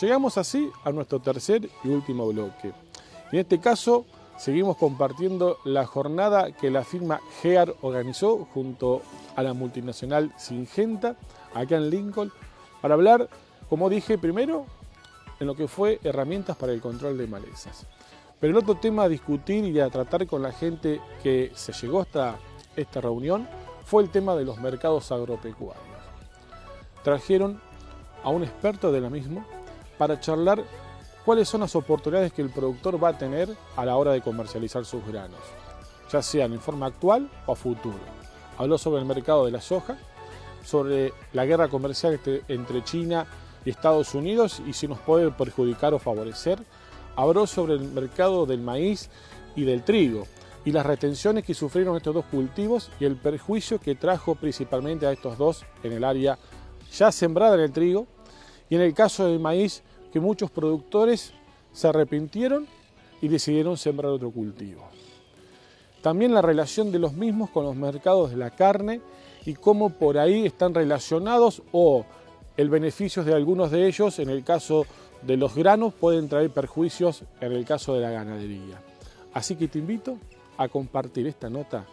Llegamos así a nuestro tercer y último bloque. En este caso, seguimos compartiendo la jornada que la firma GEAR organizó junto a la multinacional Syngenta, acá en Lincoln, para hablar, como dije, primero en lo que fue herramientas para el control de malezas. Pero el otro tema a discutir y a tratar con la gente que se llegó hasta esta reunión fue el tema de los mercados agropecuarios. Trajeron a un experto de la misma para charlar cuáles son las oportunidades que el productor va a tener a la hora de comercializar sus granos, ya sean en forma actual o a futuro. Habló sobre el mercado de la soja, sobre la guerra comercial entre China y Estados Unidos y si nos puede perjudicar o favorecer. Habló sobre el mercado del maíz y del trigo y las retenciones que sufrieron estos dos cultivos y el perjuicio que trajo principalmente a estos dos en el área ya sembrada en el trigo y en el caso del maíz que muchos productores se arrepintieron y decidieron sembrar otro cultivo. También la relación de los mismos con los mercados de la carne y cómo por ahí están relacionados o el beneficio de algunos de ellos en el caso de los granos pueden traer perjuicios en el caso de la ganadería. Así que te invito a compartir esta nota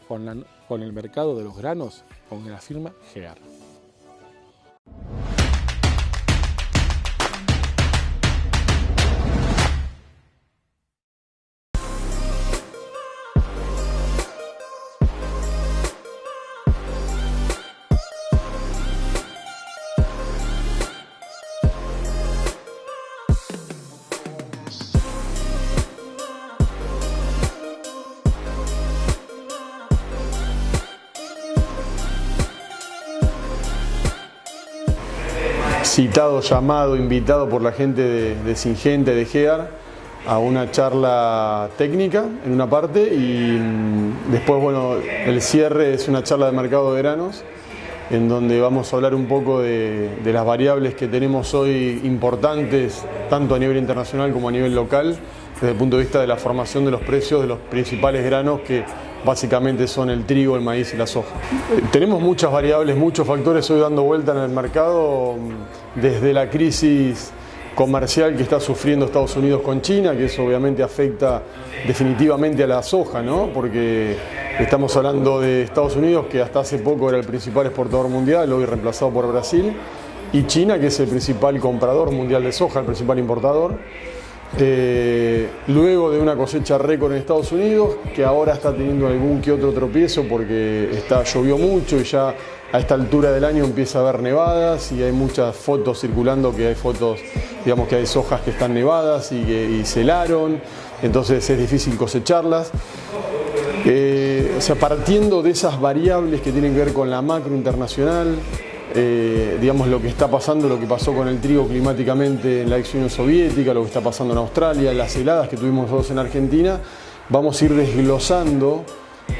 con el mercado de los granos con la firma GEAR. Citado, llamado, invitado por la gente de Syngenta y de GEAR a una charla técnica en una parte y después, bueno, el cierre es una charla de mercado de granos en donde vamos a hablar un poco de las variables que tenemos hoy importantes tanto a nivel internacional como a nivel local desde el punto de vista de la formación de los precios de los principales granos que básicamente son el trigo, el maíz y la soja. Tenemos muchas variables, muchos factores hoy dando vuelta en el mercado, desde la crisis comercial que está sufriendo Estados Unidos con China, que eso obviamente afecta definitivamente a la soja, ¿no? Porque estamos hablando de Estados Unidos, que hasta hace poco era el principal exportador mundial, hoy reemplazado por Brasil, y China, que es el principal comprador mundial de soja, el principal importador. Luego de una cosecha récord en Estados Unidos, que ahora está teniendo algún que otro tropiezo porque llovió mucho y ya a esta altura del año empieza a haber nevadas y hay muchas fotos circulando que hay fotos, digamos que hay sojas que están nevadas y se helaron, entonces es difícil cosecharlas. O sea, partiendo de esas variables que tienen que ver con la macro internacional, digamos lo que está pasando, lo que pasó con el trigo climáticamente en la ex Unión Soviética, lo que está pasando en Australia, las heladas que tuvimos nosotros en Argentina, vamos a ir desglosando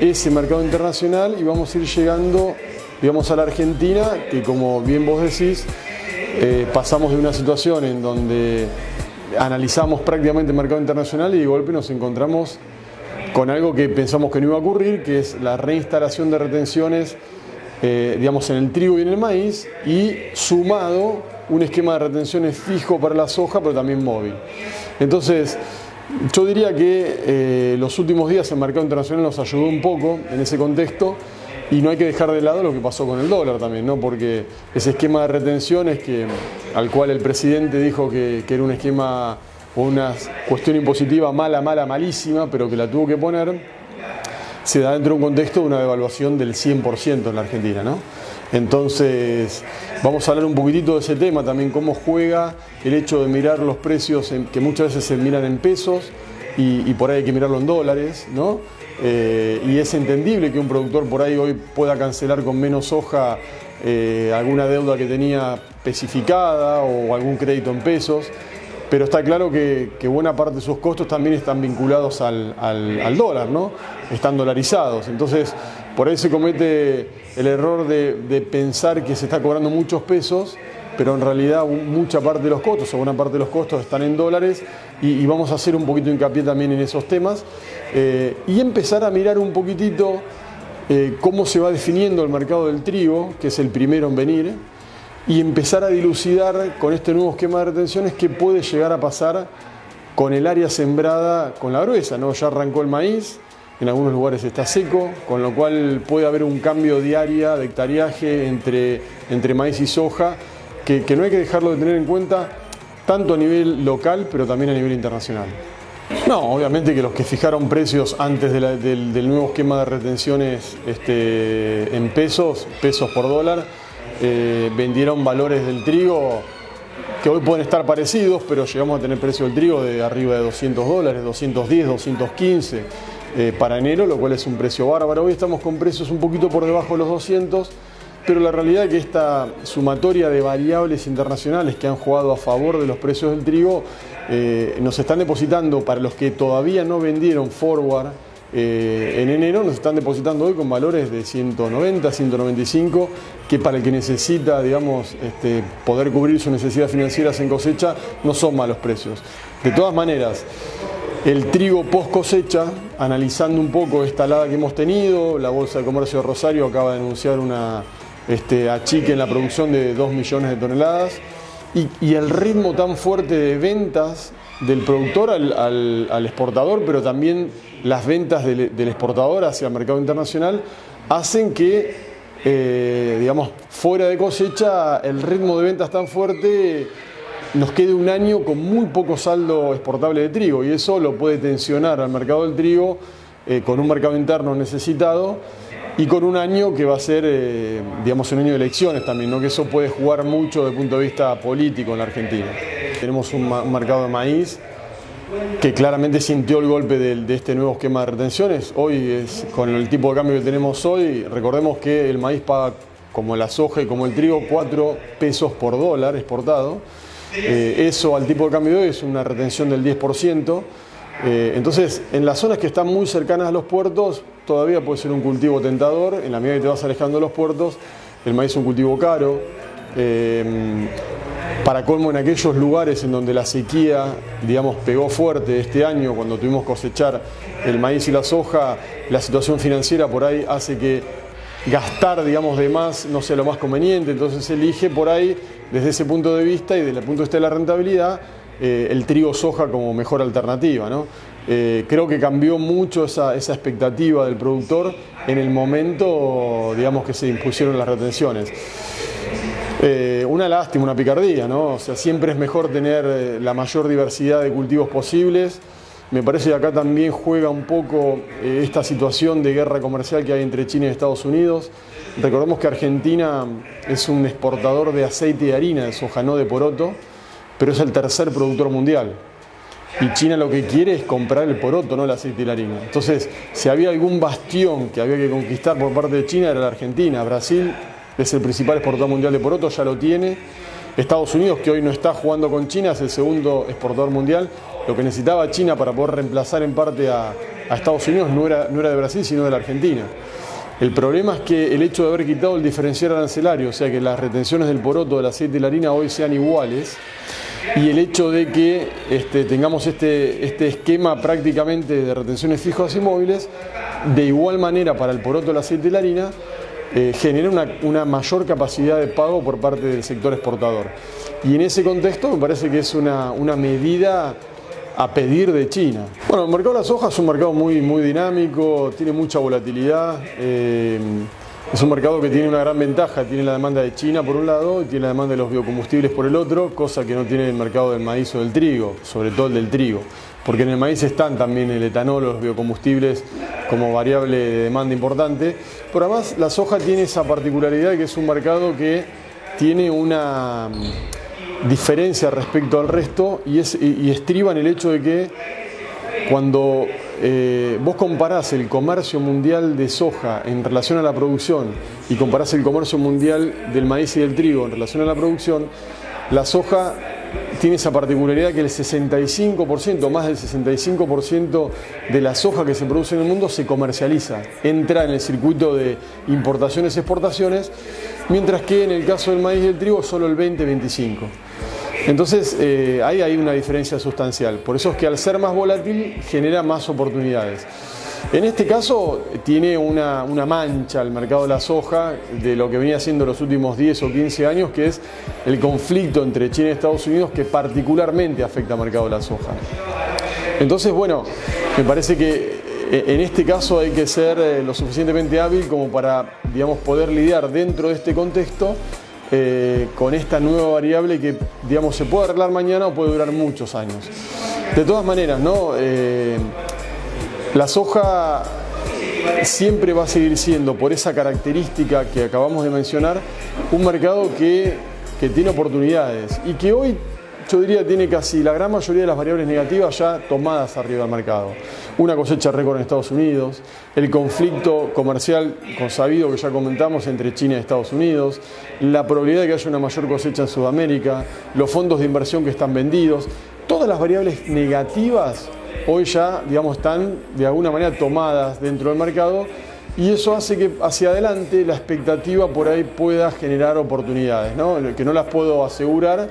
ese mercado internacional y vamos a ir llegando, digamos, a la Argentina, que como bien vos decís, pasamos de una situación en donde analizamos prácticamente el mercado internacional y de golpe nos encontramos con algo que pensamos que no iba a ocurrir, que es la reinstalación de retenciones digamos en el trigo y en el maíz y sumado un esquema de retenciones fijo para la soja pero también móvil. Entonces yo diría que los últimos días el mercado internacional nos ayudó un poco en ese contexto y no hay que dejar de lado lo que pasó con el dólar también, ¿no? Porque ese esquema de retenciones al cual el presidente dijo que era un esquema o una cuestión impositiva malísima pero que la tuvo que poner, se da dentro de un contexto de una devaluación del 100% en la Argentina, ¿no? Entonces, vamos a hablar un poquitito de ese tema también, cómo juega el hecho de mirar los precios que muchas veces se miran en pesos y por ahí hay que mirarlo en dólares, ¿no? Y es entendible que un productor por ahí hoy pueda cancelar con menos soja alguna deuda que tenía especificada o algún crédito en pesos. Pero está claro que buena parte de sus costos también están vinculados al dólar, ¿no? Están dolarizados. Entonces, por ahí se comete el error de pensar que se está cobrando muchos pesos, pero en realidad mucha parte de los costos o buena parte de los costos están en dólares y vamos a hacer un poquito de hincapié también en esos temas y empezar a mirar un poquitito cómo se va definiendo el mercado del trigo, que es el primero en venir. y empezar a dilucidar con este nuevo esquema de retenciones qué puede llegar a pasar con el área sembrada con la gruesa, ¿no? Ya arrancó el maíz, en algunos lugares está seco, con lo cual puede haber un cambio de área, de hectareaje entre maíz y soja, que no hay que dejarlo de tener en cuenta tanto a nivel local, pero también a nivel internacional. No, obviamente que los que fijaron precios antes del nuevo esquema de retenciones en pesos por dólar, vendieron valores del trigo que hoy pueden estar parecidos, pero llegamos a tener precio del trigo de arriba de $200, 210, 215 para enero, lo cual es un precio bárbaro. Hoy estamos con precios un poquito por debajo de los 200, pero la realidad es que esta sumatoria de variables internacionales que han jugado a favor de los precios del trigo nos están depositando, para los que todavía no vendieron forward en enero, nos están depositando hoy con valores de 190, 195, que para el que necesita, digamos, poder cubrir sus necesidades financieras en cosecha, no son malos precios. De todas maneras, el trigo post cosecha, analizando un poco esta alada que hemos tenido, la Bolsa de Comercio de Rosario acaba de anunciar una achique en la producción de 2 millones de toneladas, y el ritmo tan fuerte de ventas del productor al exportador, pero también las ventas del exportador hacia el mercado internacional, hacen que, digamos, fuera de cosecha, el ritmo de ventas tan fuerte nos quede un año con muy poco saldo exportable de trigo, y eso lo puede tensionar al mercado del trigo con un mercado interno necesitado y con un año que va a ser, digamos, un año de elecciones también, ¿no? Que eso puede jugar mucho desde el punto de vista político en la Argentina. Tenemos un mercado de maíz que claramente sintió el golpe de este nuevo esquema de retenciones. Hoy, con el tipo de cambio que tenemos hoy, recordemos que el maíz paga, como la soja y como el trigo, 4 pesos por dólar exportado. Eso al tipo de cambio de hoy es una retención del 10%. Entonces, en las zonas que están muy cercanas a los puertos, todavía puede ser un cultivo tentador. En la medida que te vas alejando de los puertos, el maíz es un cultivo caro. Para colmo, en aquellos lugares en donde la sequía, digamos, pegó fuerte este año, cuando tuvimos que cosechar el maíz y la soja, la situación financiera por ahí hace que gastar, digamos, de más no sea lo más conveniente. Entonces se elige por ahí, desde ese punto de vista y desde el punto de vista de la rentabilidad, el trigo soja como mejor alternativa, ¿no? Creo que cambió mucho esa expectativa del productor en el momento, digamos, que se impusieron las retenciones. Una lástima, una picardía, ¿no? O sea, siempre es mejor tener la mayor diversidad de cultivos posibles. Me parece que acá también juega un poco esta situación de guerra comercial que hay entre China y Estados Unidos. Recordemos que Argentina es un exportador de aceite y harina de soja, no de poroto, pero es el tercer productor mundial. Y China lo que quiere es comprar el poroto, no el aceite y la harina. Entonces, si había algún bastión que había que conquistar por parte de China, era la Argentina. Brasil es el principal exportador mundial de poroto, ya lo tiene. Estados Unidos, que hoy no está jugando con China, es el segundo exportador mundial. Lo que necesitaba China para poder reemplazar en parte a Estados Unidos no era de Brasil, sino de la Argentina. El problema es que el hecho de haber quitado el diferencial arancelario, o sea que las retenciones del poroto, del aceite y la harina hoy sean iguales, y el hecho de que tengamos este esquema prácticamente de retenciones fijas y móviles, de igual manera para el poroto, el aceite y la harina, genera una mayor capacidad de pago por parte del sector exportador. Y en ese contexto me parece que es una medida a pedir de China. Bueno, el mercado de la soja es un mercado muy dinámico, tiene mucha volatilidad. Es un mercado que tiene una gran ventaja, tiene la demanda de China por un lado y tiene la demanda de los biocombustibles por el otro, cosa que no tiene el mercado del maíz o del trigo, sobre todo el del trigo, porque en el maíz están también el etanol o los biocombustibles como variable de demanda importante, pero además la soja tiene esa particularidad que es un mercado que tiene una diferencia respecto al resto y estriba en el hecho de que cuando vos comparás el comercio mundial de soja en relación a la producción y comparás el comercio mundial del maíz y del trigo en relación a la producción, la soja tiene esa particularidad que el 65%, más del 65% de la soja que se produce en el mundo se comercializa, entra en el circuito de importaciones y exportaciones, mientras que en el caso del maíz y del trigo solo el 20-25%. Entonces ahí hay una diferencia sustancial, por eso es que al ser más volátil genera más oportunidades. En este caso tiene una mancha el mercado de la soja de lo que venía haciendo los últimos 10 o 15 años, que es el conflicto entre China y Estados Unidos, que particularmente afecta al mercado de la soja. Entonces, bueno, me parece que en este caso hay que ser lo suficientemente hábil como para, digamos, poder lidiar dentro de este contexto con esta nueva variable que, digamos, se puede arreglar mañana o puede durar muchos años. De todas maneras, ¿no? La soja siempre va a seguir siendo, por esa característica que acabamos de mencionar, un mercado que tiene oportunidades y que hoy, yo diría, tiene casi la gran mayoría de las variables negativas ya tomadas arriba del mercado. Una cosecha récord en Estados Unidos, el conflicto comercial consabido que ya comentamos entre China y Estados Unidos, la probabilidad de que haya una mayor cosecha en Sudamérica, los fondos de inversión que están vendidos, todas las variables negativas hoy ya, digamos, están de alguna manera tomadas dentro del mercado, y eso hace que hacia adelante la expectativa por ahí pueda generar oportunidades, ¿no? Que no las puedo asegurar,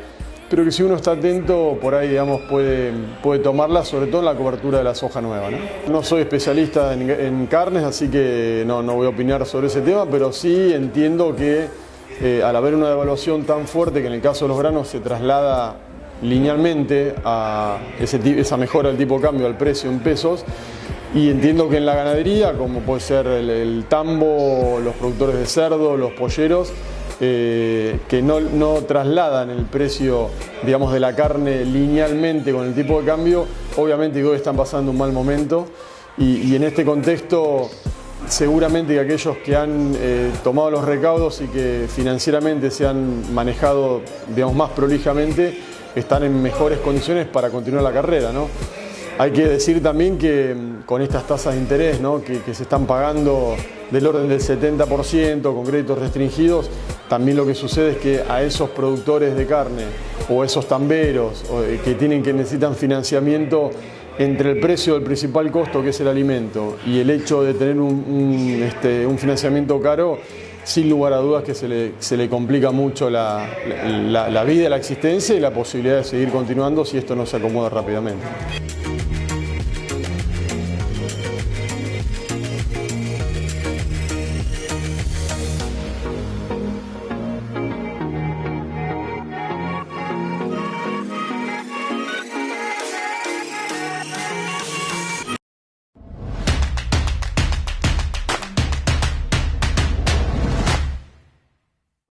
pero que si uno está atento, por ahí, digamos, puede tomarlas, sobre todo en la cobertura de la soja nueva, ¿no? No soy especialista en carnes, así que no voy a opinar sobre ese tema, pero sí entiendo que al haber una devaluación tan fuerte, que en el caso de los granos se traslada linealmente a esa mejora del tipo de cambio al precio en pesos, y entiendo que en la ganadería, como puede ser el tambo, los productores de cerdo, los polleros, que no trasladan el precio, digamos, de la carne linealmente con el tipo de cambio, obviamente que hoy están pasando un mal momento, y en este contexto seguramente que aquellos que han tomado los recaudos y que financieramente se han manejado, digamos, más prolijamente, están en mejores condiciones para continuar la carrera, ¿no? Hay que decir también que con estas tasas de interés, ¿no?, que se están pagando del orden del 70% con créditos restringidos, también lo que sucede es que a esos productores de carne o esos tamberos que necesitan financiamiento, entre el precio del principal costo, que es el alimento, y el hecho de tener un financiamiento caro, sin lugar a dudas que se le complica mucho la vida, la existencia y la posibilidad de seguir continuando si esto no se acomoda rápidamente.